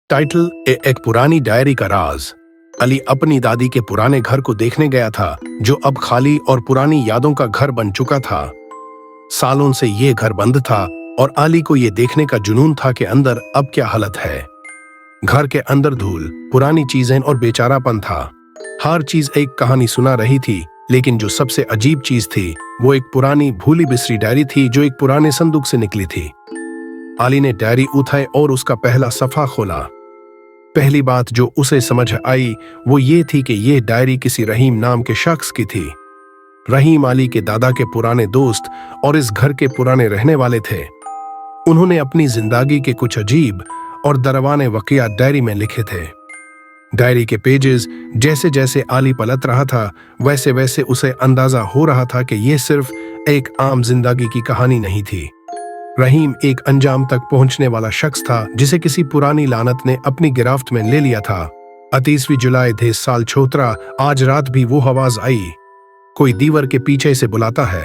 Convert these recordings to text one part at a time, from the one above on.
Title एक पुरानी diary का राज। अली अपनी दादी के पुराने घर को देखने गया था, जो अब खाली और पुरानी यादों का घर बन चुका था। सालों से ये घर बंद था और अली को ये देखने का जुनून था कि अंदर अब क्या हालत है। घर के अंदर धूल, पुरानी चीजें और बेचारापन था। हर चीज एक कहानी सुना रही थी, लेकिन जो सबसे अजीब चीज थी वो एक पुरानी भूली बिसरी डायरी थी जो एक पुराने संदूक से निकली थी। अली ने डायरी उठाई और उसका पहला सफा खोला। पहली बात जो उसे समझ आई वो ये थी कि ये डायरी किसी रहीम नाम के शख्स की थी। रहीम अली के दादा के पुराने दोस्त और इस घर के पुराने रहने वाले थे। उन्होंने अपनी जिंदगी के कुछ अजीब और दरवाने वाक़ियात डायरी में लिखे थे। डायरी के पेजेस जैसे जैसे अली पलट रहा था, वैसे वैसे उसे अंदाजा हो रहा था कि यह सिर्फ एक आम जिंदगी की कहानी नहीं थी। रहीम एक अंजाम तक पहुंचने वाला शख्स था जिसे किसी पुरानी लानत ने अपनी गिरफ्त में ले लिया था। 28 जुलाई थे साल 76। आज रात भी वो आवाज आई, कोई दीवार के पीछे से बुलाता है।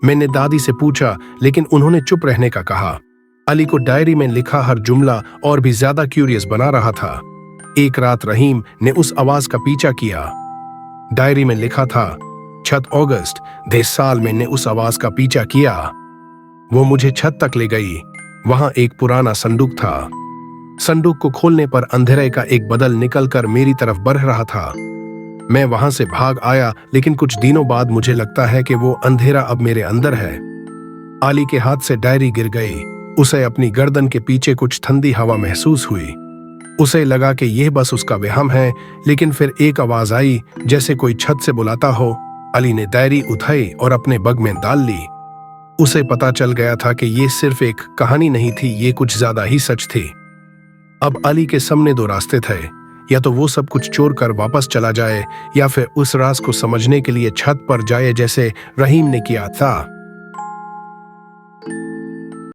मैंने दादी से पूछा, लेकिन उन्होंने चुप रहने का कहा। अली को डायरी में लिखा हर जुमला और भी ज्यादा क्यूरियस बना रहा था। एक रात रहीम ने उस आवाज का पीछा किया। डायरी में लिखा था, 6 अगस्त दे साल मैंने उस आवाज का पीछा किया। वो मुझे छत तक ले गई। वहां एक पुराना संदूक था। संदूक को खोलने पर अंधेरे का एक बदल निकलकर मेरी तरफ बढ़ रहा था। मैं वहां से भाग आया, लेकिन कुछ दिनों बाद मुझे लगता है कि वो अंधेरा अब मेरे अंदर है। अली के हाथ से डायरी गिर गई। उसे अपनी गर्दन के पीछे कुछ ठंडी हवा महसूस हुई। उसे लगा कि यह बस उसका वहम है, लेकिन फिर एक आवाज आई जैसे कोई छत से बुलाता हो। अली ने डायरी उठाई और अपने बग में डाल ली। उसे पता चल गया था कि ये सिर्फ एक कहानी नहीं थी, ये कुछ ज्यादा ही सच थी। अब अली के सामने 2 रास्ते थे, या तो वो सब कुछ चोर कर वापस चला जाए, या फिर उस राज को समझने के लिए छत पर जाए जैसे रहीम ने किया था।